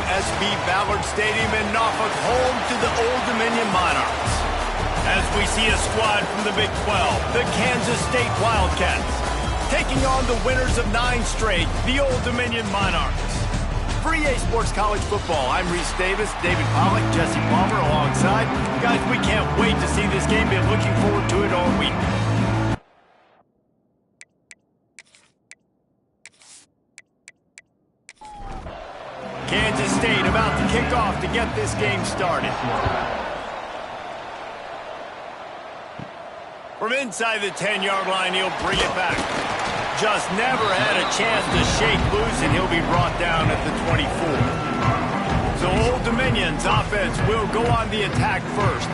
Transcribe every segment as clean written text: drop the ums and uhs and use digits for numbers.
SB Ballard Stadium in Norfolk, home to the Old Dominion Monarchs. As we see a squad from the Big 12, the Kansas State Wildcats, taking on the winners of 9 straight, the Old Dominion Monarchs. For EA Sports College Football, I'm Reese Davis, David Pollack, Jesse Palmer alongside. Guys, we can't wait to see this game. Been looking forward to it all week. Kansas State about to kick off to get this game started. From inside the 10-yard line, he'll bring it back. Just never had a chance to shake loose, and he'll be brought down at the 24. So Old Dominion's offense will go on the attack first.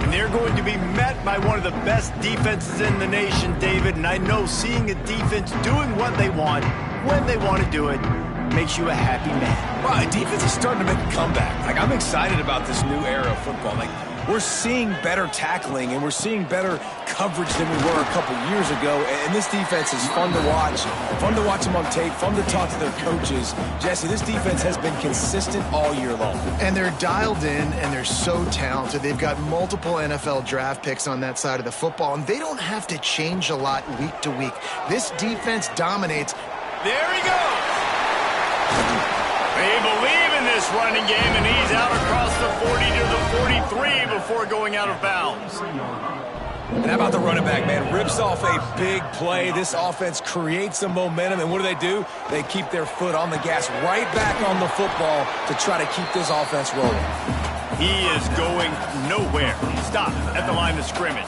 And they're going to be met by one of the best defenses in the nation, David. And I know seeing a defense doing what they want, when they want to do it, makes you a happy man. Well, defense is starting to make a comeback. I'm excited about this new era of football. We're seeing better tackling, and we're seeing better coverage than we were a couple years ago. And this defense is fun to watch them on tape, fun to talk to their coaches. Jesse, this defense has been consistent all year long. And they're dialed in, and they're so talented. They've got multiple NFL draft picks on that side of the football, and they don't have to change a lot week to week. This defense dominates. There he goes. They believe in this running game, and he's out across the 40 to the 43 before going out of bounds. And how about the running back, man? Rips off a big play. This offense creates some momentum, and what do? They keep their foot on the gas, right back on the football to try to keep this offense rolling. He is going nowhere. Stop at the line of scrimmage.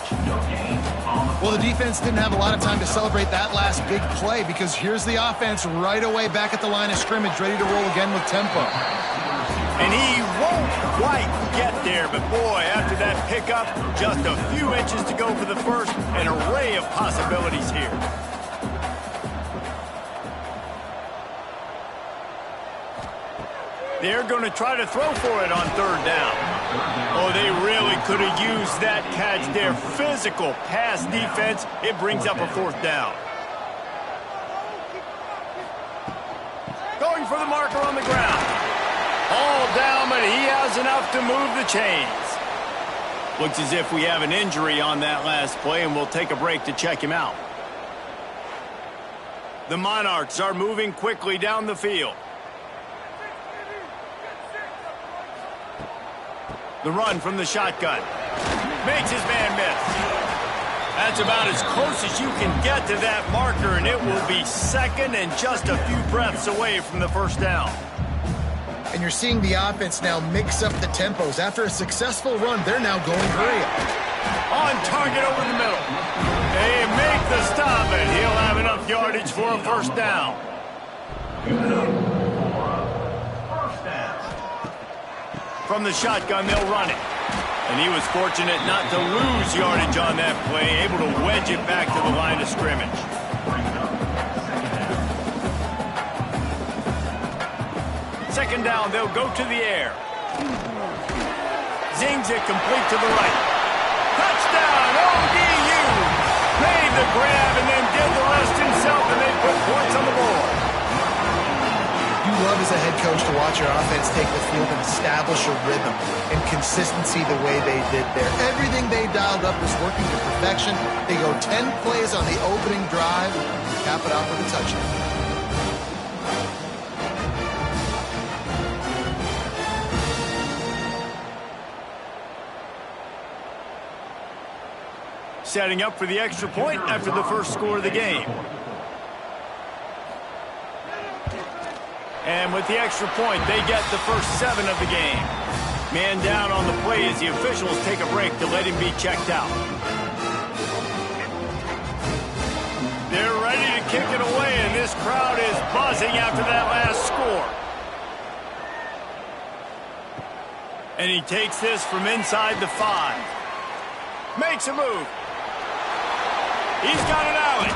Well, the defense didn't have a lot of time to celebrate that last big play because here's the offense right away back at the line of scrimmage, ready to roll again with tempo. And he won't quite get there, but boy, after that pickup, just a few inches to go for the first, an array of possibilities here. They're going to try to throw for it on 3rd down. Oh, they really could have used that catch there. Physical pass defense. It brings up a 4th down. Going for the marker on the ground. All down, but he has enough to move the chains. Looks as if we have an injury on that last play, and we'll take a break to check him out. The Monarchs are moving quickly down the field. The run from the shotgun. Makes his man miss. That's about as close as you can get to that marker, and it will be 2nd and just a few breaths away from the 1st down. And you're seeing the offense now mix up the tempos. After a successful run, they're now going hurry up. On target over the middle. They make the stop, and he'll have enough yardage for a 1st down. From the shotgun, they'll run it. And he was fortunate not to lose yardage on that play, able to wedge it back to the line of scrimmage. Second down, they'll go to the air. Zings it complete to the right. Touchdown, ODU! Made the grab and then did the rest himself, and they put points on the board. You love as a head coach to watch your offense take the field and establish a rhythm and consistency the way they did there. Everything they dialed up was working to perfection. They go 10 plays on the opening drive and cap it off with a touchdown. Setting up for the extra point after the first score of the game. And with the extra point, they get the first 7 of the game. Man down on the play as the officials take a break to let him be checked out. They're ready to kick it away, and this crowd is buzzing after that last score. And he takes this from inside the 5. Makes a move. He's got an alley.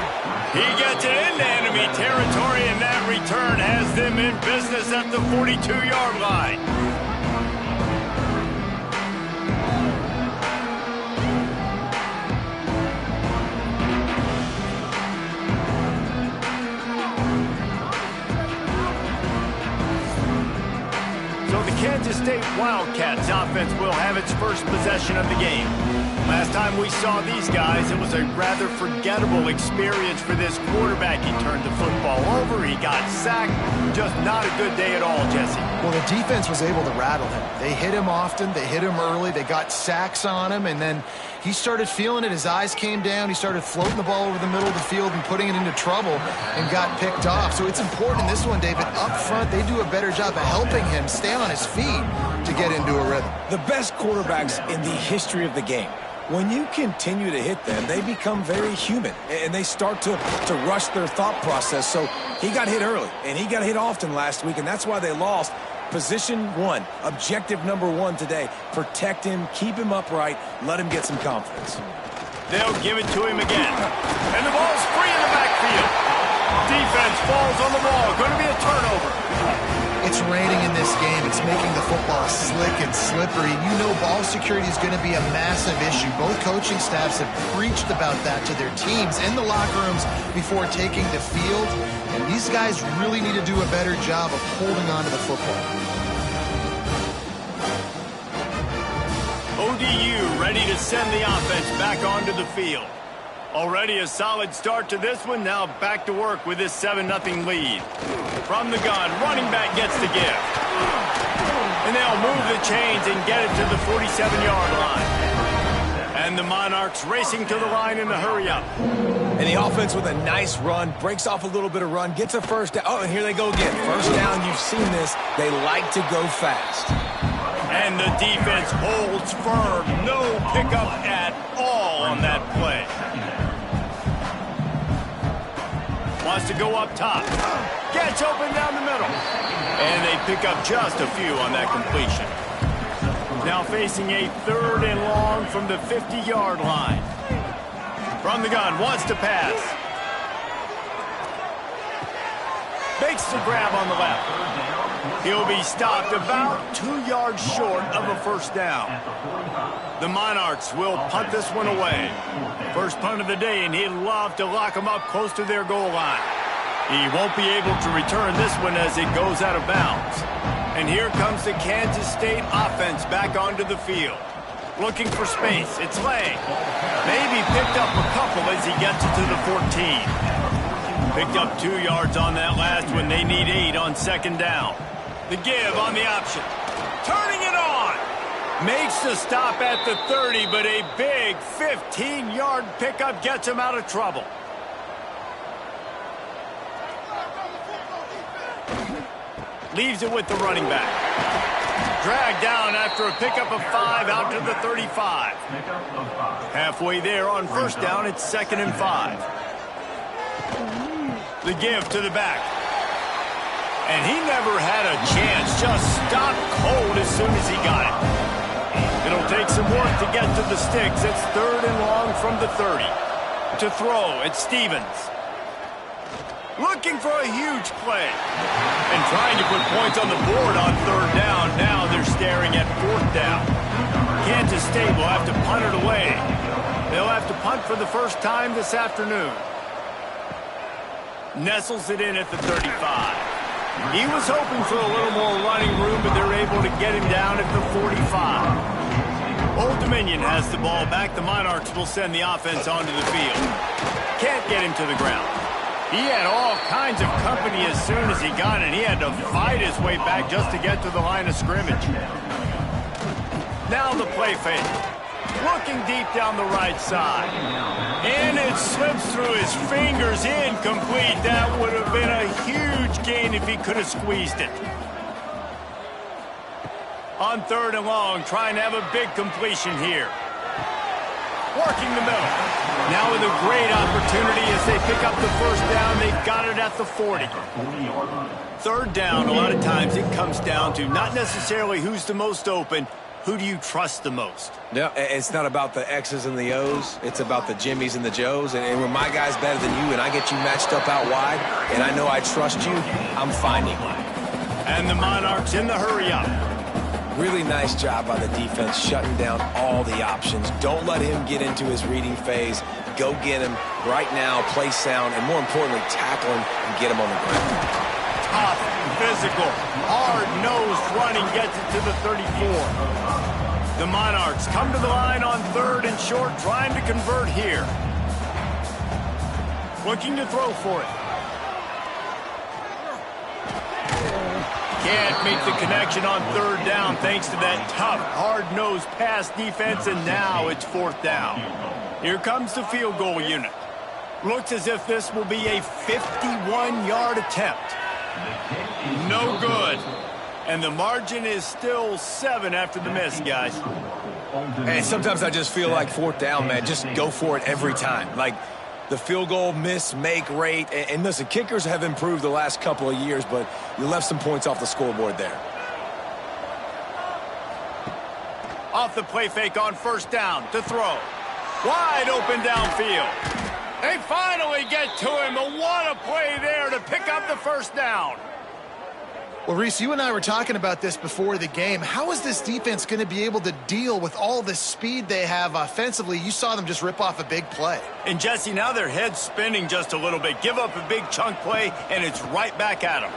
He gets it into enemy territory, and that return has them in business at the 42-yard line. Wildcats offense will have its first possession of the game. Last time we saw these guys, it was a rather forgettable experience for this quarterback. He turned the football over, he got sacked. Just not a good day at all, Jesse. Well, the defense was able to rattle him. They hit him often, they hit him early, they got sacks on him, and then he started feeling it. His eyes came down, he started floating the ball over the middle of the field and putting it into trouble and got picked off. So it's important in this one, David, up front, they do a better job of helping him stay on his feet to get into a rhythm. The best quarterbacks in the history of the game, when you continue to hit them, they become very human, and they start to rush their thought process. So he got hit early, and he got hit often last week, and that's why they lost. Position one, objective number one today. Protect him, keep him upright, let him get some confidence. They'll give it to him again. And the ball's free in the backfield. Defense falls on the ball. Going to be a turnover. It's raining in this game. It's making the football slick and slippery. You know ball security is going to be a massive issue. Both coaching staffs have preached about that to their teams in the locker rooms before taking the field. And these guys really need to do a better job of holding on to the football. ODU ready to send the offense back onto the field. Already a solid start to this one. Now back to work with this 7-0 lead. From the gun, running back gets the gift. And they'll move the chains and get it to the 47-yard line. And the Monarchs racing to the line in a hurry-up. And the offense with a nice run, breaks off a little bit of run, gets a first down. Oh, and here they go again. First down, you've seen this. They like to go fast. And the defense holds firm. No pickup at all on that play. Wants to go up top. Gets open down the middle. And they pick up just a few on that completion. Now facing a 3rd and long from the 50-yard line. From the gun, wants to pass. Makes the grab on the left. He'll be stopped about 2 yards short of a first down. The Monarchs will punt this one away. First punt of the day, and he'd love to lock them up close to their goal line. He won't be able to return this one as it goes out of bounds. And here comes the Kansas State offense back onto the field. Looking for space. It's Lang. Maybe picked up a couple as he gets it to the 14. Picked up 2 yards on that last one. They need 8 on second down. The give on the option. Turning it on. Makes the stop at the 30, but a big 15-yard pickup gets him out of trouble. Leaves it with the running back. Dragged down after a pickup of 5 out to the 35. Halfway there on first down, it's 2nd and 5. The give to the back. And he never had a chance. Just stopped cold as soon as he got it. It'll take some work to get to the sticks. It's 3rd and long from the 30. To throw, it's Stevens. Looking for a huge play. And trying to put points on the board on 3rd down. Now they're staring at 4th down. Kansas State will have to punt it away. They'll have to punt for the first time this afternoon. Nestles it in at the 35. He was hoping for a little more running room, but they're able to get him down at the 45. Old Dominion has the ball back. The Monarchs will send the offense onto the field. Can't get him to the ground. He had all kinds of company as soon as he got it. He had to fight his way back just to get to the line of scrimmage. Now the play fake. Looking deep down the right side. And it slips through his fingers, incomplete. That would have been a huge gain if he could have squeezed it. On 3rd and long, trying to have a big completion here. Working the middle. Now with a great opportunity as they pick up the first down. They've got it at the 40. 3rd down, a lot of times it comes down to not necessarily who's the most open, who do you trust the most? No, it's not about the X's and the O's. It's about the Jimmys and the Joes. And when my guy's better than you and I get you matched up out wide and I know I trust you, I'm finding you. And the Monarchs in the hurry-up. Really nice job by the defense shutting down all the options. Don't let him get into his reading phase. Go get him right now, play sound, and more importantly, tackle him and get him on the ground. Tough, physical. Hard-nosed running gets it to the 34. The Monarchs come to the line on 3rd and short, trying to convert here. Looking to throw for it. Can't make the connection on 3rd down thanks to that tough, hard-nosed pass defense, and now it's 4th down. Here comes the field goal unit. Looks as if this will be a 51-yard attempt. No good. And the margin is still 7 after the miss, guys. Hey, sometimes I just feel like 4th down, man. Just go for it every time. Like the field goal miss-make rate. And listen, kickers have improved the last couple of years, but you left some points off the scoreboard there. Off the play fake on 1st down to throw. Wide open downfield. They finally get to him, but what a play there to pick up the 1st down. Well, Reese, you and I were talking about this before the game. How is this defense going to be able to deal with all the speed they have offensively? You saw them just rip off a big play. And, Jesse, now their head's spinning just a little bit. Give up a big chunk play, and it's right back at them.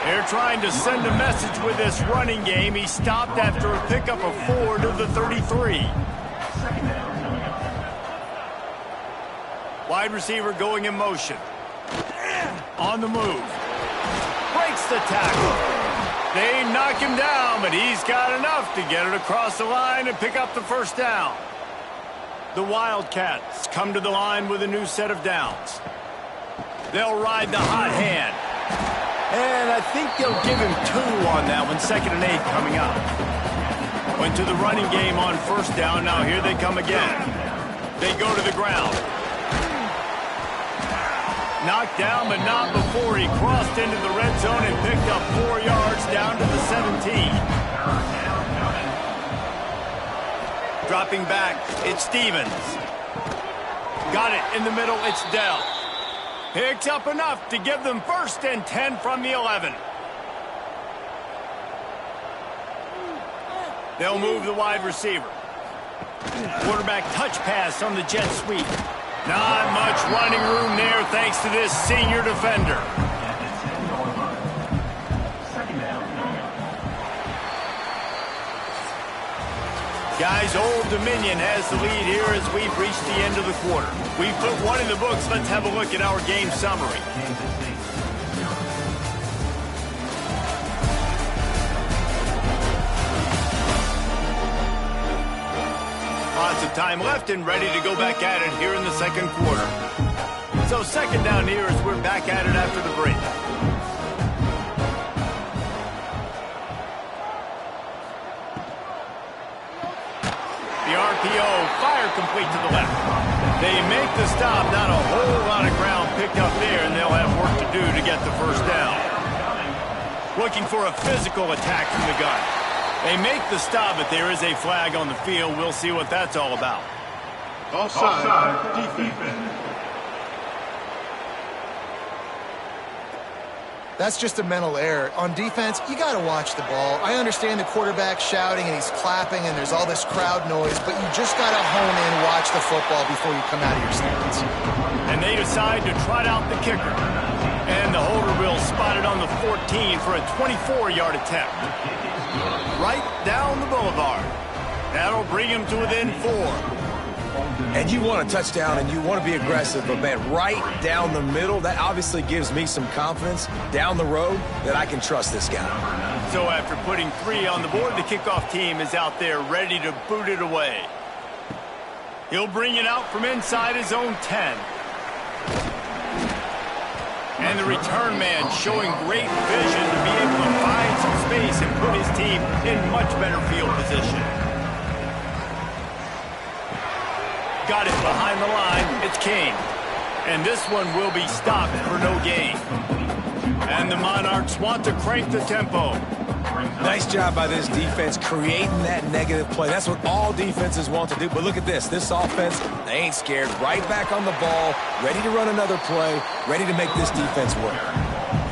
They're trying to send a message with this running game. He stopped after a pickup of 4 to the 33. Wide receiver going in motion. On the move. Breaks the tackle. They knock him down, but he's got enough to get it across the line and pick up the 1st down. The Wildcats come to the line with a new set of downs. They'll ride the hot hand. And I think they'll give him 2 on that one. 2nd and 8 coming up. Went to the running game on 1st down. Now here they come again. They go to the ground. Knocked down, but not before he crossed into the red zone and picked up 4 yards down to the 17. Dropping back, it's Stevens. Got it in the middle, it's Dell. Picks up enough to give them 1st and 10 from the 11. They'll move the wide receiver. Quarterback touch pass on the jet sweep. Not much running room there thanks to this senior defender. Guys, Old Dominion has the lead here as we've reached the end of the quarter. We've put 1 in the books. Let's have a look at our game summary. Lots of time left and ready to go back at it here in the 2nd quarter. So 2nd down here as we're back at it after the break. The RPO, fire complete to the left. They make the stop, not a whole lot of ground picked up there, and they'll have work to do to get the 1st down. Looking for a physical attack from the gun. They make the stop, but there is a flag on the field. We'll see what that's all about. Offside defense. That's just a mental error. On defense, you got to watch the ball. I understand the quarterback shouting and he's clapping and there's all this crowd noise, but you just got to hone in, watch the football before you come out of your stance. And they decide to trot out the kicker. And the holder will spot it on the 14 for a 24-yard attempt. Right down the boulevard. That'll bring him to within 4. And you want a touchdown and you want to be aggressive, but man, right down the middle, that obviously gives me some confidence down the road that I can trust this guy. So after putting 3 on the board, the kickoff team is out there ready to boot it away. He'll bring it out from inside his own 10. And the return man showing great vision to be able to find some space and put his team in much better field position. Got it behind the line. It's Kane. And this one will be stopped for no gain. And the Monarchs want to crank the tempo. Nice job by this defense creating that negative play. That's what all defenses want to do. But look at this. This offense, they ain't scared. Right back on the ball, ready to run another play, ready to make this defense work.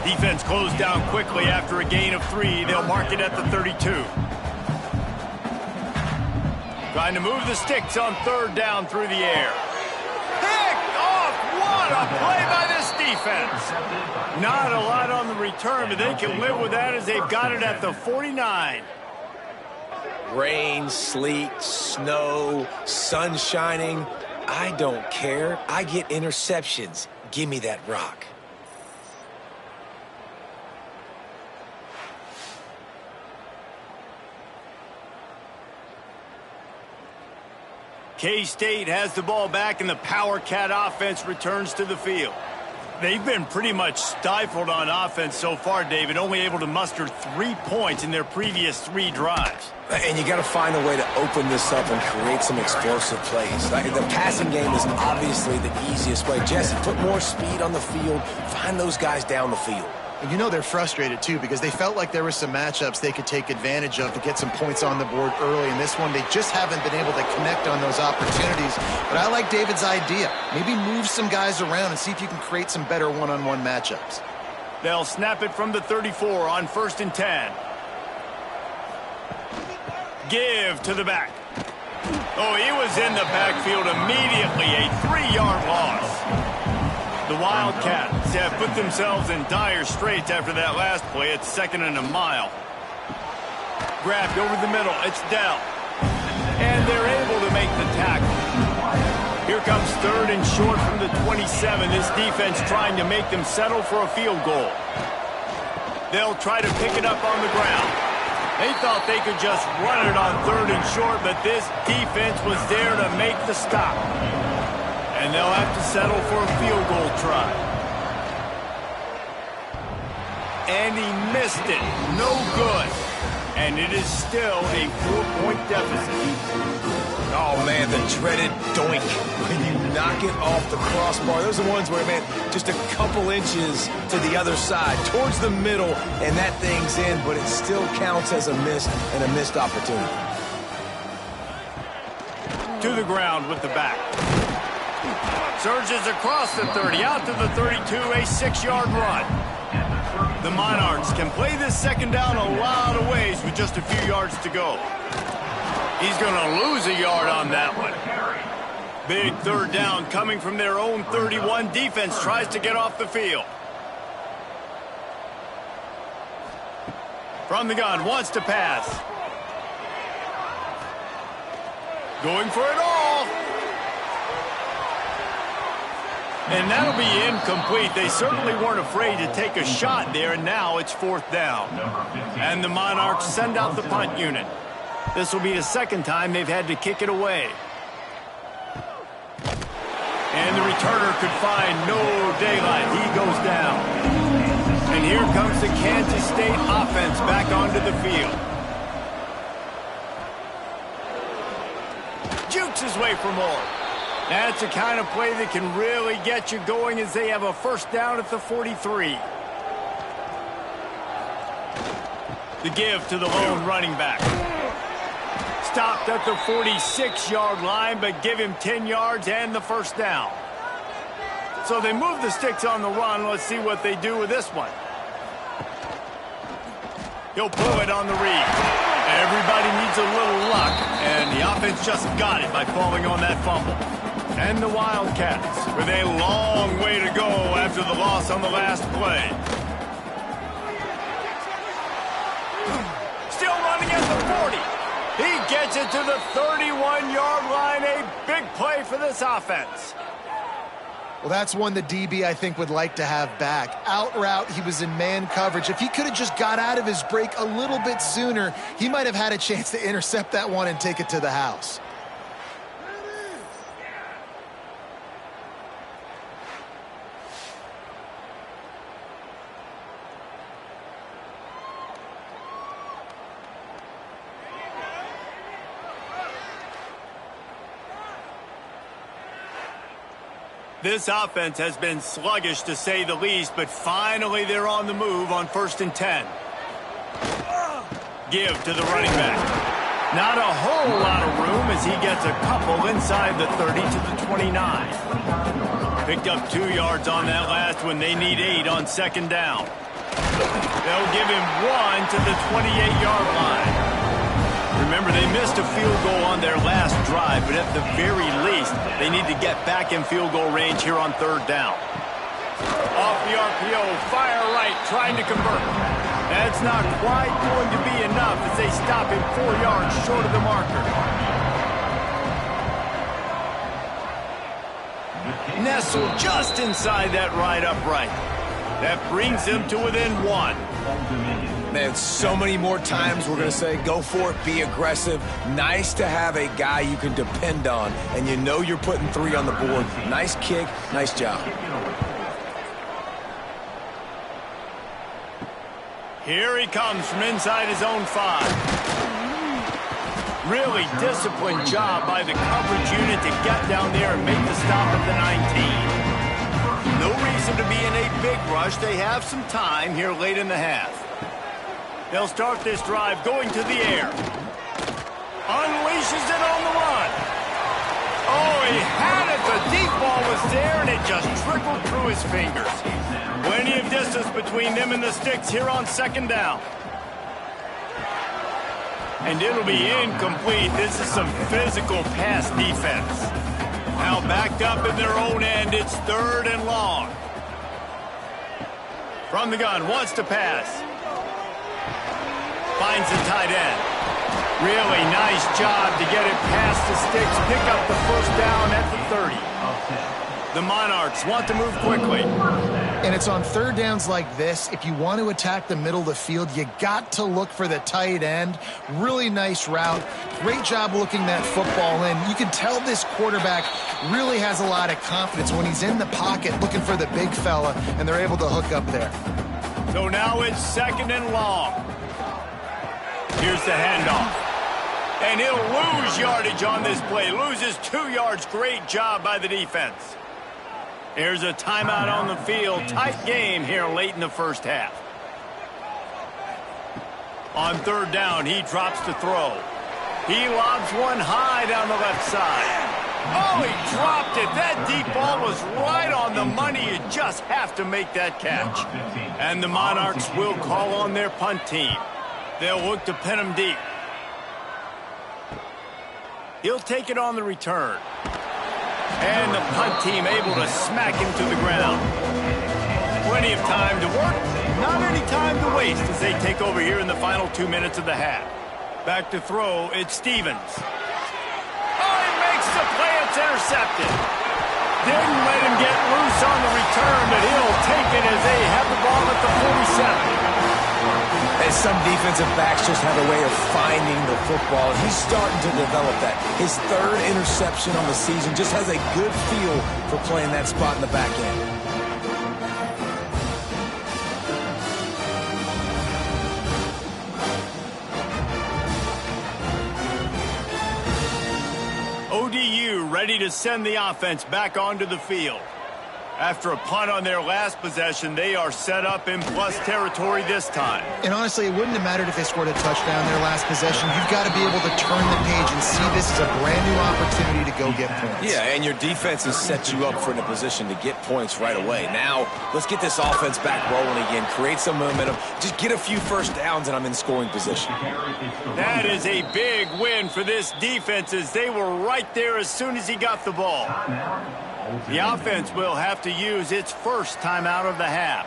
Defense closed down quickly after a gain of 3. They'll mark it at the 32. Trying to move the sticks on 3rd down through the air. Picked off! What a play by this defense! defense. Not a lot on the return, but they can live with that as they've got it at the 49. Rain, sleet, snow, sun shining. I don't care. I get interceptions. Give me that rock. K-State has the ball back, and the Power Cat offense returns to the field. They've been pretty much stifled on offense so far, David, only able to muster 3 points in their previous 3 drives. And you got to find a way to open this up and create some explosive plays. The passing game is obviously the easiest way. Jesse, put more speed on the field. Find those guys down the field. And you know they're frustrated, too, because they felt like there were some matchups they could take advantage of to get some points on the board early. In this one, they just haven't been able to connect on those opportunities. But I like David's idea. Maybe move some guys around and see if you can create some better one-on-one matchups. They'll snap it from the 34 on 1st and 10. Give to the back. Oh, he was in the backfield immediately. A 3-yard loss. The Wildcats have put themselves in dire straits after that last play. It's 2nd and a mile. Grabbed over the middle. It's Dell. And they're able to make the tackle. Here comes 3rd and short from the 27. This defense trying to make them settle for a field goal. They'll try to pick it up on the ground. They thought they could just run it on 3rd and short, but this defense was there to make the stop. And they'll have to settle for a field goal try. And he missed it. No good. And it is still a 4-point deficit. Oh, man, the dreaded doink. When you knock it off the crossbar. Those are ones where, man, just a couple inches to the other side, towards the middle, and that thing's in, but it still counts as a miss and a missed opportunity. To the ground with the back. Surges across the 30, out to the 32, a 6-yard run. The Monarchs can play this 2nd down a lot of ways with just a few yards to go. He's going to lose a yard on that one. Big 3rd down coming from their own 31. Defense tries to get off the field. From the gun, wants to pass. Going for it all. And that'll be incomplete. They certainly weren't afraid to take a shot there, and now it's 4th down. And the Monarchs send out the punt unit. This will be the 2nd time they've had to kick it away. And the returner could find no daylight. He goes down. And here comes the Kansas State offense back onto the field. Jukes his way for more. That's the kind of play that can really get you going as they have a 1st down at the 43. The give to the lone running back. Stopped at the 46-yard line, but give him 10 yards and the 1st down. So they move the sticks on the run. Let's see what they do with this one. He'll pull it on the read. Everybody needs a little luck, and the offense just got it by falling on that fumble. And the Wildcats with a long way to go after the loss on the last play. Still running at the 40. He gets it to the 31-yard line. A big play for this offense. Well, that's one the DB, I think, would like to have back. Out route, he was in man coverage. If he could have just got out of his break a little bit sooner, he might have had a chance to intercept that one and take it to the house. This offense has been sluggish, to say the least, but finally they're on the move on 1st and 10. Give to the running back. Not a whole lot of room as he gets a couple inside the 30 to the 29. Picked up 2 yards on that last one. They need 8 on 2nd down. They'll give him 1 to the 28-yard line. Remember, they missed a field goal on their last drive, but at the very least, they need to get back in field goal range here on 3rd down. Off the RPO, fire right, trying to convert. That's not quite going to be enough as they stop him 4 yards short of the marker. Nestled just inside that right upright. That brings him to within 1. Man, so many more times we're going to say, go for it, be aggressive. Nice to have a guy you can depend on, and you know you're putting 3 on the board. Nice kick, nice job. Here he comes from inside his own 5. Really disciplined job by the coverage unit to get down there and make the stop at the 19. No reason to be in a big rush. They have some time here late in the half. They'll start this drive going to the air. Unleashes it on the run. Oh, he had it. The deep ball was there, and it just trickled through his fingers. Plenty of distance between them and the sticks here on 2nd down. And it'll be incomplete. This is some physical pass defense. Now backed up in their own end, it's 3rd and long. From the gun, wants to pass. Finds the tight end. Really nice job to get it past the sticks, pick up the 1st down at the 30. The Monarchs want to move quickly. And it's on 3rd downs like this. If you want to attack the middle of the field, you got to look for the tight end. Really nice route. Great job looking that football in. You can tell this quarterback really has a lot of confidence when he's in the pocket looking for the big fella, and they're able to hook up there. So now it's 2nd and long. Here's the handoff. And he'll lose yardage on this play. Loses 2 yards. Great job by the defense. Here's a timeout on the field. Tight game here late in the 1st half. On 3rd down, he drops to throw. He lobs one high down the left side. Oh, he dropped it. That deep ball was right on the money. You just have to make that catch. And the Monarchs will call on their punt team. They'll look to pin him deep. He'll take it on the return. And the punt team able to smack him to the ground. Plenty of time to work. Not any time to waste as they take over here in the final 2 minutes of the half. Back to throw, it's Stevens. Oh, he makes the play. It's intercepted. Didn't let him get loose on the return, but he'll take it as they have the ball at the 47. And some defensive backs just have a way of finding the football. He's starting to develop that. His 3rd interception on the season, just has a good feel for playing that spot in the back end. ODU ready to send the offense back onto the field. After a punt on their last possession, they are set up in plus territory this time. And honestly, it wouldn't have mattered if they scored a touchdown their last possession. You've got to be able to turn the page and see this as a brand new opportunity to go get points. Yeah, and your defense has set you up for in a position to get points right away. Now, let's get this offense back rolling again, create some momentum, just get a few 1st downs, and I'm in scoring position. That is a big win for this defense as they were right there as soon as he got the ball. The offense will have to use its 1st timeout of the half.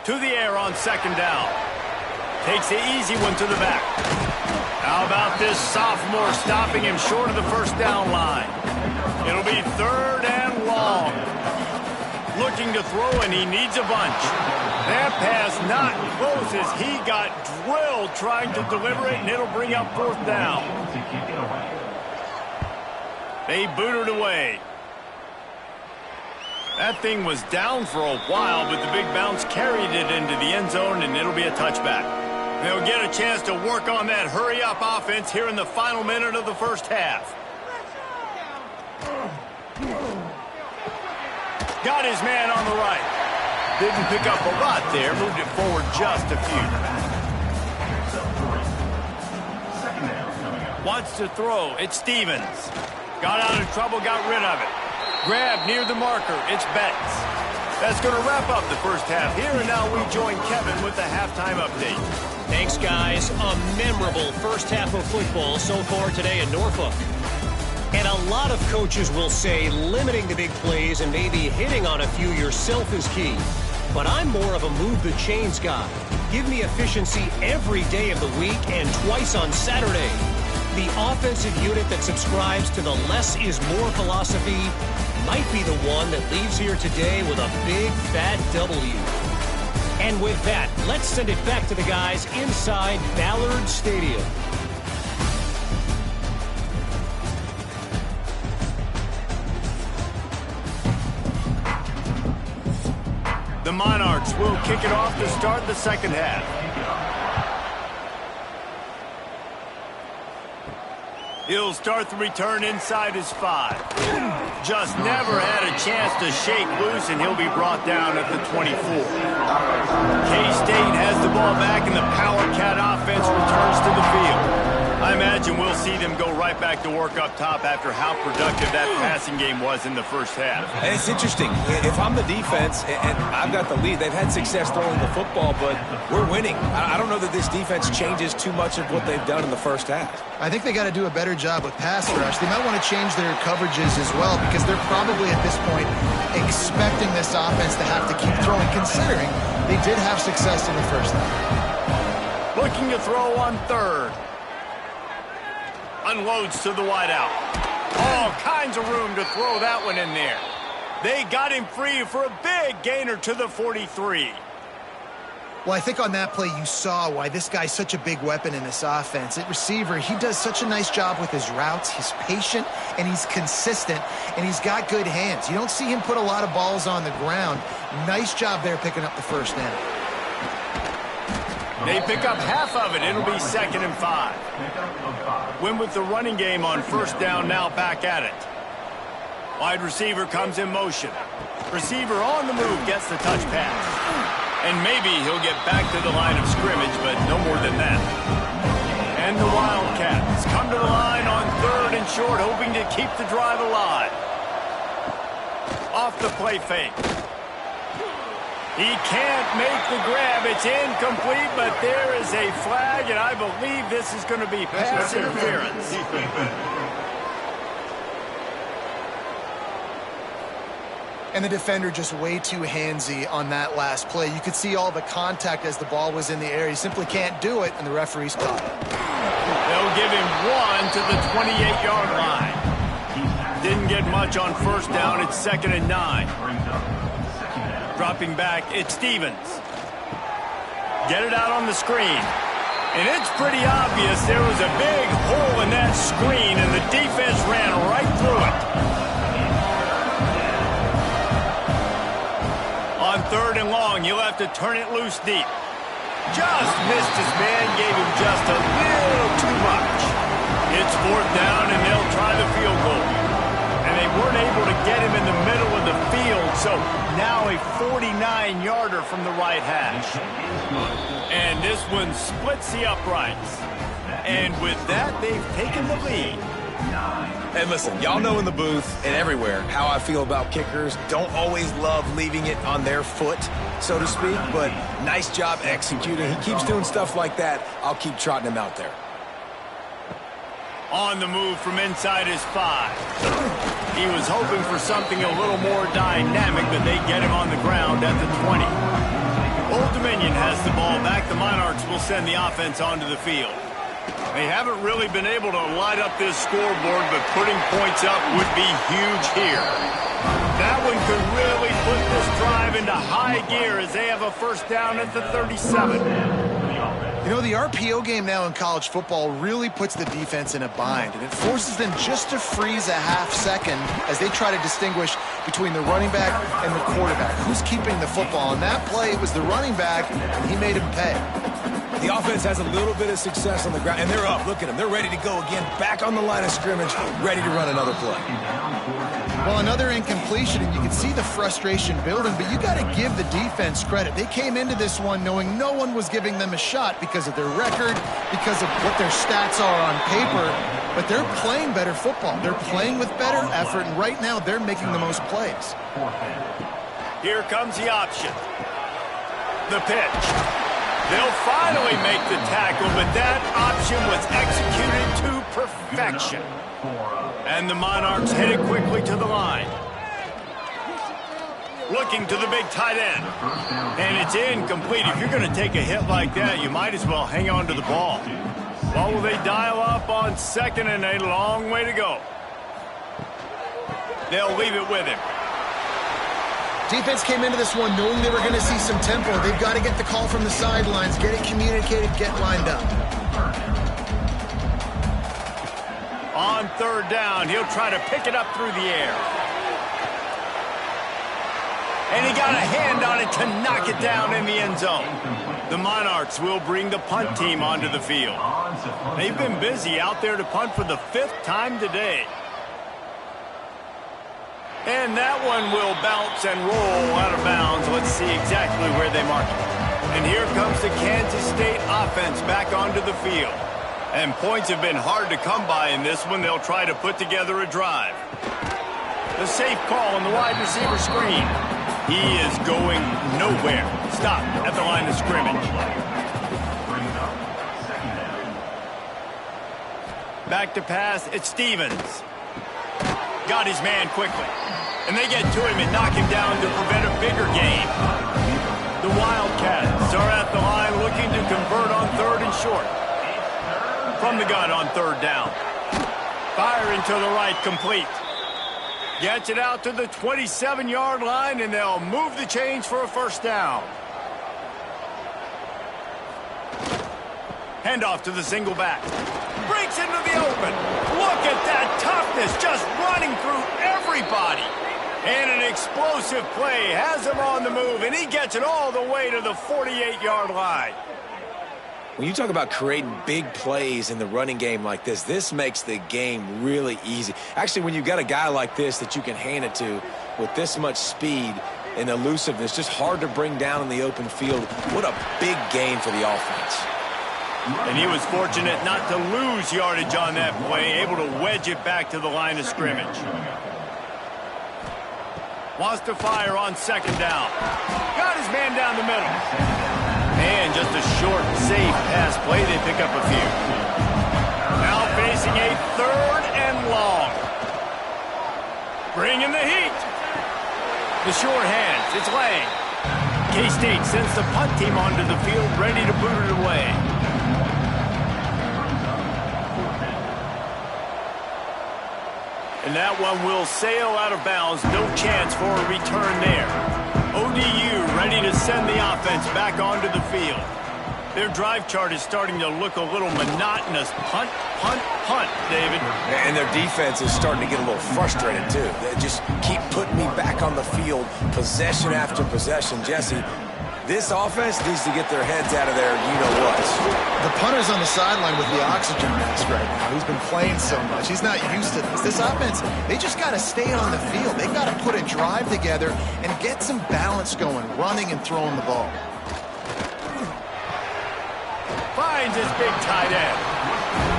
To the air on 2nd down. Takes the easy one to the back. How about this sophomore stopping him short of the 1st down line? It'll be 3rd and long. Looking to throw, and he needs a bunch. That pass not close as he got drilled trying to deliver it, and it'll bring up 4th down. They boot it away. That thing was down for a while, but the big bounce carried it into the end zone, and it'll be a touchback. They'll get a chance to work on that hurry-up offense here in the final minute of the 1st half. Got his man on the right. Didn't pick up a lot there, moved it forward just a few. Wants to throw, it's Stevens. Got out of trouble, got rid of it. Grab near the marker, it's Betts. That's going to wrap up the 1st half here, and now we join Kevin with the halftime update. Thanks, guys. A memorable 1st half of football so far today in Norfolk. And And a lot of coaches will say limiting the big plays and maybe hitting on a few yourself is key. But I'm more of a move the chains guy. Give me efficiency every day of the week and twice on Saturday. The offensive unit that subscribes to the less is more philosophy might be the one that leaves here today with a big fat W. And with that, let's send it back to the guys inside Ballard Stadium. The Monarchs will kick it off to start the second half. He'll start the return inside his 5. Just never had a chance to shake loose, and he'll be brought down at the 24. K-State has the ball back, and the Power Cat offense returns to the field. I imagine we'll see them go right back to work up top after how productive that passing game was in the first half. And it's interesting. If I'm the defense and I've got the lead, they've had success throwing the football, but we're winning. I don't know that this defense changes too much of what they've done in the first half. I think they got to do a better job with pass rush. They might want to change their coverages as well because they're probably at this point expecting this offense to have to keep throwing, considering they did have success in the first half. Looking to throw on third. Unloads to the wideout. All kinds of room to throw that one in there. They got him free for a big gainer to the 43. Well, I think on that play you saw why this guy's such a big weapon in this offense. At receiver, he does such a nice job with his routes. He's patient, and he's consistent, and he's got good hands. You don't see him put a lot of balls on the ground. Nice job there picking up the first down. They pick up half of it. It'll be 2nd and 5. Win with the running game on first down, now back at it. Wide receiver comes in motion. Receiver on the move gets the touch pass. And maybe he'll get back to the line of scrimmage, but no more than that. And the Wildcats come to the line on 3rd and short, hoping to keep the drive alive. Off the play fake. He can't make the grab. It's incomplete, but there is a flag, and I believe this is going to be pass interference. And the defender just way too handsy on that last play. You could see all the contact as the ball was in the air. He simply can't do it, and the referee's caught it. They'll give him 1 to the 28-yard line. Didn't get much on first down. It's 2nd and 9. Dropping back, it's Stevens. Get it out on the screen. And it's pretty obvious there was a big hole in that screen, and the defense ran right through it. On 3rd and long, he'll have to turn it loose deep. Just missed his man, gave him just a little too much. It's 4th down, and they'll try the field goal. And they weren't able to get him in the middle of the field, so now a 49-yarder from the right hash. And this one splits the uprights. And with that, they've taken the lead. And listen, y'all know in the booth and everywhere how I feel about kickers. Don't always love leaving it on their foot, so to speak, but nice job executing. He keeps doing stuff like that. I'll keep trotting him out there. On the move from inside his 5. He was hoping for something a little more dynamic, but they get him on the ground at the 20. Old Dominion has the ball back. The Monarchs will send the offense onto the field. They haven't really been able to light up this scoreboard, but putting points up would be huge here. That one could really put this drive into high gear as they have a first down at the 37. You know, the RPO game now in college football really puts the defense in a bind, and it forces them just to freeze a half second as they try to distinguish between the running back and the quarterback. Who's keeping the football? On that play, it was the running back, and he made him pay. The offense has a little bit of success on the ground, and they're up. Look at them. They're ready to go again, back on the line of scrimmage, ready to run another play. Well, another incompletion, and you can see the frustration building, but you got to give the defense credit. They came into this one knowing no one was giving them a shot because of their record, because of what their stats are on paper, but they're playing better football. They're playing with better effort, and right now they're making the most plays. Here comes the option. The pitch. They'll finally make the tackle, but that option was executed to perfection. And the Monarchs headed quickly to the line. Looking to the big tight end. And it's incomplete. If you're going to take a hit like that, you might as well hang on to the ball. Well, will they dial up on second and a long way to go? They'll leave it with him. Defense came into this one knowing they were going to see some tempo. They've got to get the call from the sidelines, get it communicated, get lined up. On third down, he'll try to pick it up through the air. And he got a hand on it to knock it down in the end zone. The Monarchs will bring the punt team onto the field. They've been busy out there to punt for the 5th time today. And that one will bounce and roll out of bounds. Let's see exactly where they mark it. And here comes the Kansas State offense back onto the field. And points have been hard to come by in this one. They'll try to put together a drive. The safe call on the wide receiver screen. He is going nowhere. Stop at the line of scrimmage. Back to pass, it's Stevens. Got his man quickly. And they get to him and knock him down to prevent a bigger gain. The Wildcats are at the line looking to convert on third and short. From the gun on third down. Firing to the right, complete. Gets it out to the 27-yard line, and they'll move the chains for a first down. Handoff to the single back. Breaks into the open. Look at that toughness, just running through everybody. And an explosive play has him on the move, and he gets it all the way to the 48-yard line. When you talk about creating big plays in the running game like this makes the game really easy. Actually, when you've got a guy like this that you can hand it to with this much speed and elusiveness, just hard to bring down in the open field, what a big gain for the offense. And he was fortunate not to lose yardage on that play, able to wedge it back to the line of scrimmage. Wants to fire on second down. Got his man down the middle. And just a short, safe pass play. They pick up a few. Now facing a third and long. Bringing the heat. The short hands. It's Lang. K-State sends the punt team onto the field, ready to boot it away. And that one will sail out of bounds. No chance for a return there. ODU ready to send the offense back onto the field. Their drive chart is starting to look a little monotonous. Punt, punt, punt, David. And their defense is starting to get a little frustrated, too. They just keep putting me back on the field, possession after possession. Jesse, this offense needs to get their heads out of there, you-know-what. The punter's on the sideline with the oxygen mask right now. He's been playing so much. He's not used to this. This offense, they just got to stay on the field. They've got to put a drive together and get some balance going, running and throwing the ball. Finds his big tight end.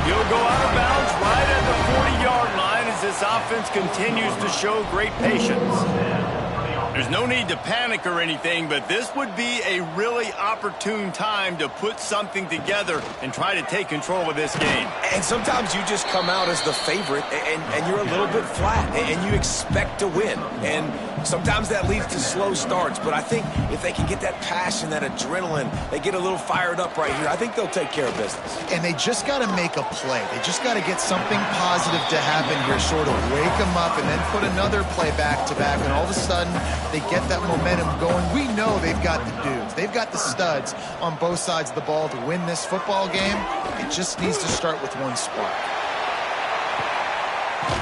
He'll go out of bounds right at the 40-yard line as this offense continues to show great patience. There's no need to panic or anything, but this would be a really opportune time to put something together and try to take control of this game. And sometimes you just come out as the favorite, and you're a little bit flat, and you expect to win. And sometimes that leads to slow starts, but I think if they can get that passion, that adrenaline, they get a little fired up right here, I think they'll take care of business. And they just got to make a play. They just got to get something positive to happen here, sort of wake them up, and then put another play back-to-back, and all of a sudden they get that momentum going. We know they've got the dudes. They've got the studs on both sides of the ball to win this football game. It just needs to start with one spark.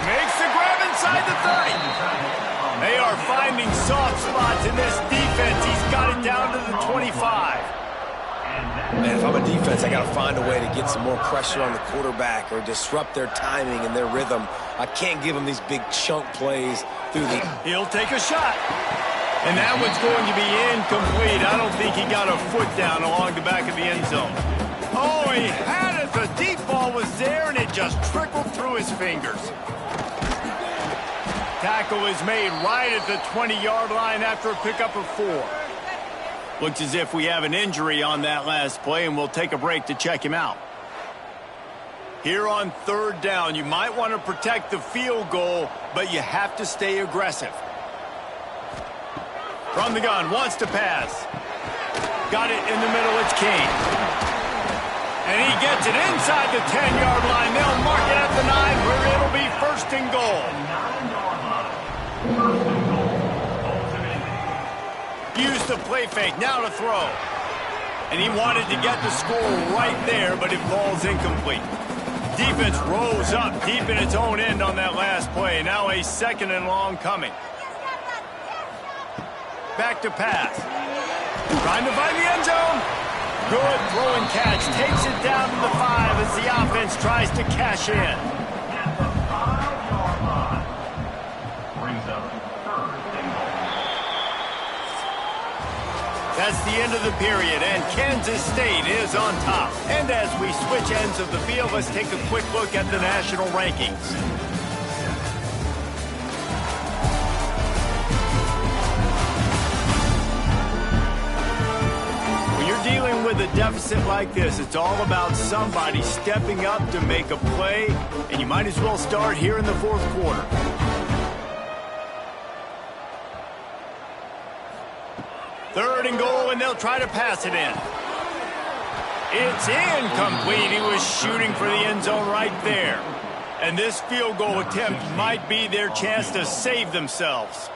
Makes the grab inside the 30. They are finding soft spots in this defense. He's got it down to the 25. Man, if I'm a defense, I got to find a way to get some more pressure on the quarterback or disrupt their timing and their rhythm. I can't give them these big chunk plays through the... He'll take a shot. And that one's going to be incomplete. I don't think he got a foot down along the back of the end zone. Oh, he had it. The deep ball was there, and it just trickled through his fingers. Tackle is made right at the 20-yard line after a pickup of 4. Looks as if we have an injury on that last play, and we'll take a break to check him out. Here on 3rd down, you might want to protect the field goal, but you have to stay aggressive. From the gun, wants to pass. Got it in the middle, it's King. And he gets it inside the 10-yard line. They'll mark it at the 9, where it'll be 1st and goal. Use the play fake, now to throw. And he wanted to get the score right there, but it falls incomplete. Defense rose up deep in its own end on that last play. Now a 2nd and long coming. Back to pass. Trying to find the end zone. Good throw and catch. Takes it down to the 5 as the offense tries to cash in. That's the end of the period, and Kansas State is on top. And as we switch ends of the field, let's take a quick look at the national rankings. When you're dealing with a deficit like this, it's all about somebody stepping up to make a play, and you might as well start here in the 4th quarter. 3rd and goal, and they'll try to pass it in. It's incomplete. He was shooting for the end zone right there. And this field goal attempt might be their chance to save themselves.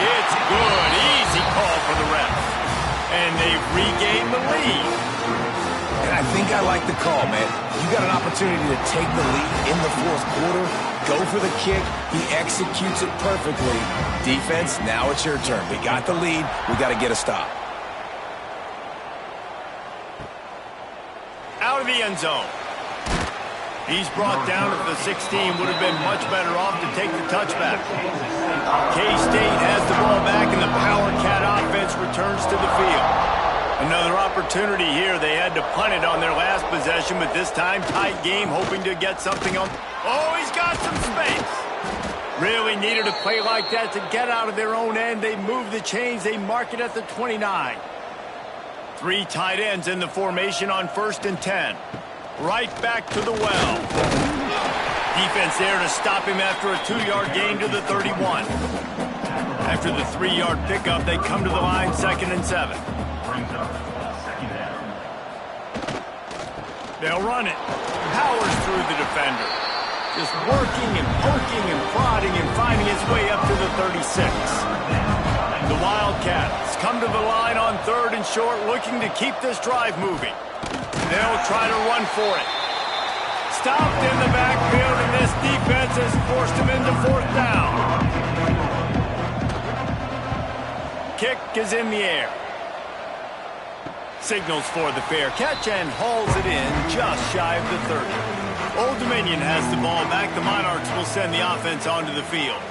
It's good. Easy call for the refs. And they've regained the lead. And I think I like the call, man. You got an opportunity to take the lead in the 4th quarter. Go for the kick. He executes it perfectly. Defense, now it's your turn. We got the lead. We got to get a stop. Out of the end zone. He's brought down at the 16. Would have been much better off to take the touchback. K-State has the ball back, and the Power Cat offense returns to the field. Another opportunity here. They had to punt it on their last possession, but this time tight game, hoping to get something on. Oh, he's got some space. Really needed a play like that to get out of their own end. They move the chains. They mark it at the 29. 3 tight ends in the formation on 1st and 10. Right back to the well. Defense there to stop him after a 2-yard gain to the 31. After the 3-yard pickup, they come to the line 2nd and 7. They'll run it. Powers through the defender. Just working and poking and prodding and finding his way up to the 36. The Wildcats come to the line on 3rd and short, looking to keep this drive moving. They'll try to run for it. Stopped in the backfield, and this defense has forced him into 4th down. Kick is in the air. Signals for the fair catch and hauls it in just shy of the 30. Old Dominion has the ball back. The Monarchs will send the offense onto the field.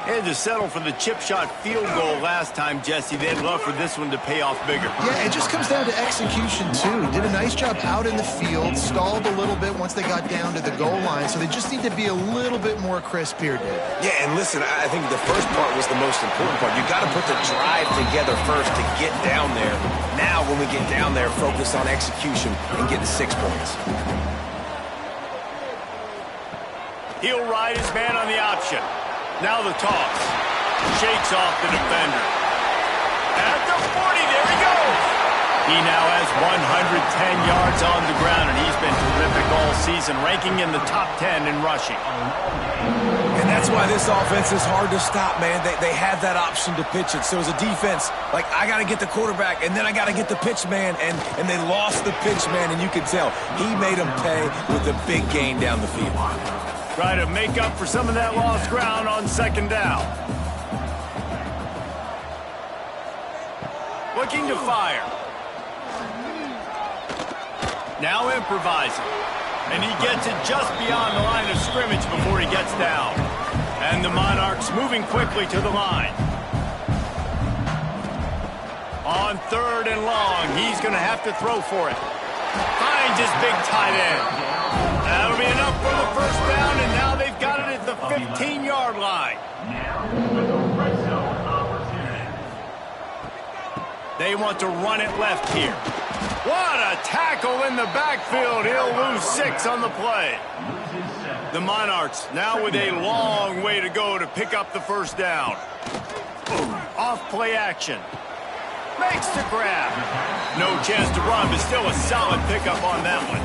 Had to settle for the chip shot field goal last time, Jesse. They'd love for this one to pay off bigger. Yeah, it just comes down to execution, too. Did a nice job out in the field, stalled a little bit once they got down to the goal line, so they just need to be a little bit more crisp here, dude. Yeah, and listen, I think the first part was the most important part. You got to put the drive together first to get down there. Now, when we get down there, focus on execution and getting 6 points. He'll ride his man on the option. Now the toss. Shakes off the defender. At the 40, there he goes. He now has 110 yards on the ground, and he's been terrific all season, ranking in the top 10 in rushing. And that's why this offense is hard to stop, man. They have that option to pitch it. So as a defense, like, I got to get the quarterback, and then I got to get the pitch man, and they lost the pitch man, and you can tell he made them pay with a big gain down the field. Try to make up for some of that lost ground on 2nd down. Looking to fire. Now improvising. And he gets it just beyond the line of scrimmage before he gets down. And the Monarchs moving quickly to the line. On 3rd and long, he's going to have to throw for it. Finds his big tight end. That'll be enough for the 1st down, and now they've got it at the 15-yard line. They want to run it left here. What a tackle in the backfield. He'll lose 6 on the play. The Monarchs now with a long way to go to pick up the first down. Off play action. Makes the grab. No chance to run, but still a solid pickup on that one.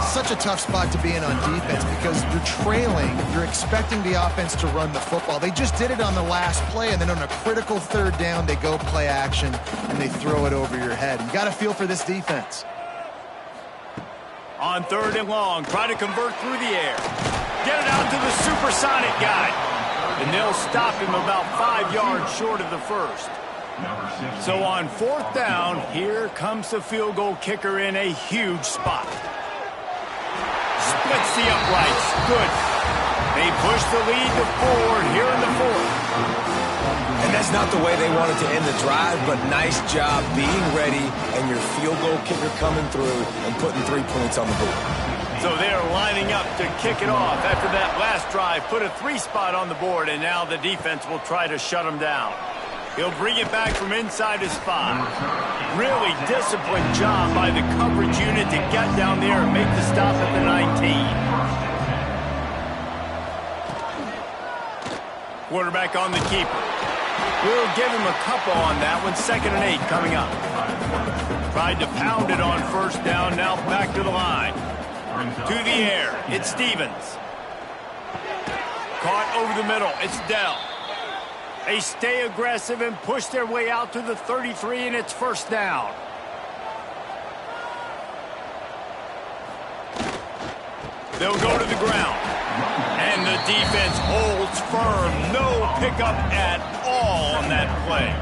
Such a tough spot to be in on defense because you're trailing. You're expecting the offense to run the football. They just did it on the last play, and then on a critical third down, they go play action, and they throw it over your head. You got to feel for this defense. On 3rd and long, try to convert through the air. Get it out to the supersonic guy. And they'll stop him about 5 yards short of the first. So on 4th down, here comes the field goal kicker in a huge spot. Splits the uprights. Good. They push the lead to 4 here in the 4th. And that's not the way they wanted to end the drive, but nice job being ready and your field goal kicker coming through and putting 3 points on the board. So they're lining up to kick it off after that last drive. Put a 3 spot on the board, and now the defense will try to shut them down. He'll bring it back from inside his 5. Really disciplined job by the coverage unit to get down there and make the stop at the 19. Quarterback on the keeper. We'll give him a couple on that one. 2nd and 8 coming up. Tried to pound it on 1st down. Now back to the line. To the air. It's Stevens. Caught over the middle. It's Dell. They stay aggressive and push their way out to the 33, and it's 1st down. They'll go to the ground. And the defense holds firm. No pickup at all on that play.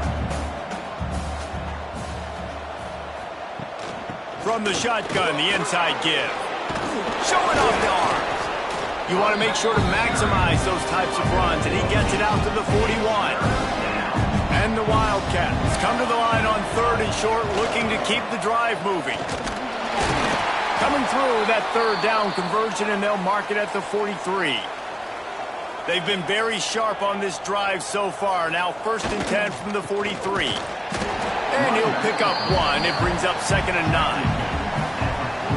From the shotgun, the inside give. Showing off the arms. You want to make sure to maximize those types of runs, and he gets it out to the 41. And the Wildcats come to the line on 3rd and short, looking to keep the drive moving. Coming through that 3rd down conversion, and they'll mark it at the 43. They've been very sharp on this drive so far. Now 1st and 10 from the 43. And he'll pick up 1. It brings up 2nd and 9.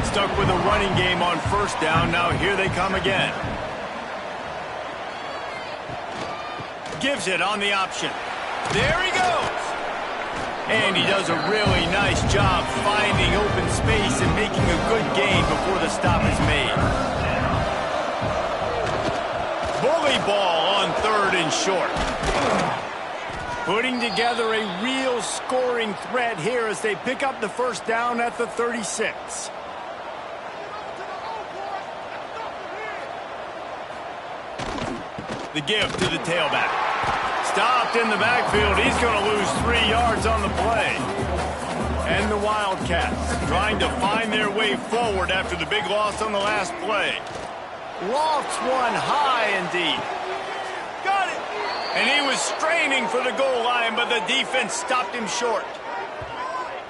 Stuck with a running game on 1st down. Now here they come again. Gives it on the option. There he goes. And he does a really nice job finding open space and making a good gain before the stop is made. Bully ball on 3rd and short. Putting together a real scoring threat here as they pick up the 1st down at the 36. The give to the tailback. Stopped in the backfield. He's going to lose 3 yards on the play. And the Wildcats trying to find their way forward after the big loss on the last play. Lofts one high and deep. Got it. And he was straining for the goal line, but the defense stopped him short.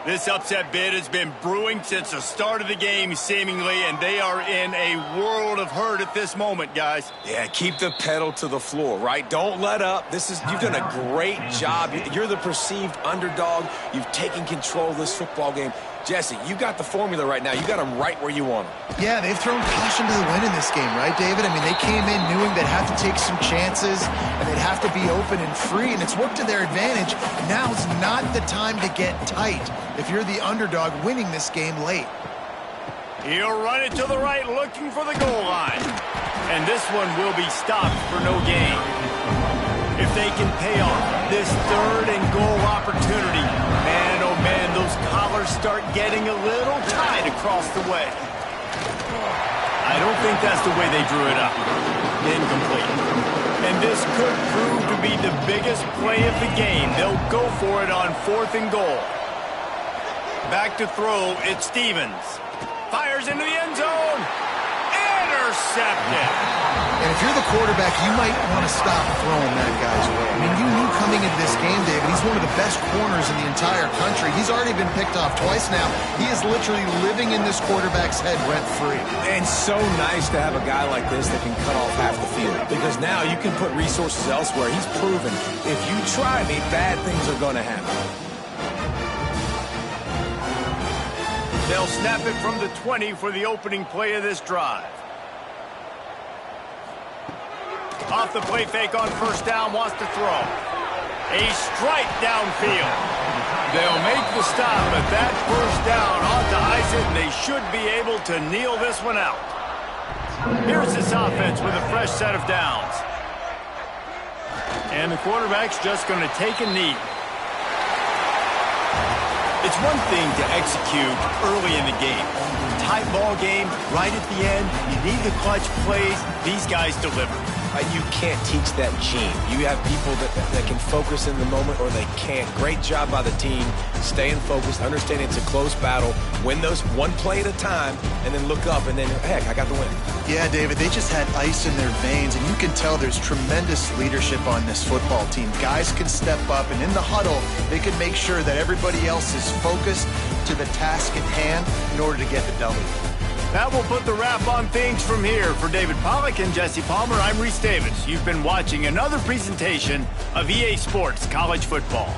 This upset bid has been brewing since the start of the game, seemingly, and they are in a world of hurt at this moment, guys. Yeah, keep the pedal to the floor, right? Don't let up. You've done a great job. You're the perceived underdog. You've taken control of this football game. Jesse, you got the formula right now. You got them right where you want them. Yeah, they've thrown caution to the wind in this game, right, David? I mean, they came in knowing they'd have to take some chances, and they'd have to be open and free, and it's worked to their advantage. Now's not the time to get tight if you're the underdog winning this game late. He'll run it to the right, looking for the goal line. And this one will be stopped for no gain. If they can pay off this 3rd and goal opportunity, man, oh man, those collars start getting a little tight across the way. I don't think that's the way they drew it up. Incomplete. And this could prove to be the biggest play of the game. They'll go for it on 4th and goal. Back to throw, it's Stevens. Fires into the end zone. Intercepted. And if you're the quarterback, you might want to stop throwing that guy's way. I mean, you knew coming into this game, David, he's one of the best corners in the entire country. He's already been picked off twice now. He is literally living in this quarterback's head rent-free. And so nice to have a guy like this that can cut off half the field. Because now you can put resources elsewhere. He's proven if you try me, bad things are going to happen. They'll snap it from the 20 for the opening play of this drive. Off the play fake on first down, wants to throw. A strike downfield. They'll make the stop, but that first down ought to ice it, and they should be able to kneel this one out. Here's this offense with a fresh set of downs. And the quarterback's just going to take a knee. It's one thing to execute early in the game. Tight ball game, right at the end, you need the clutch plays. These guys deliver. You can't teach that gene. You have people that can focus in the moment or they can't. Great job by the team, staying focused, understanding it's a close battle, win those one play at a time, and then look up and then, heck, I got the win. Yeah, David, they just had ice in their veins, and you can tell there's tremendous leadership on this football team. Guys can step up, and in the huddle, they can make sure that everybody else is focused to the task at hand in order to get the W. That will put the wrap on things from here. For David Pollack and Jesse Palmer, I'm Reese Davis. You've been watching another presentation of EA Sports College Football.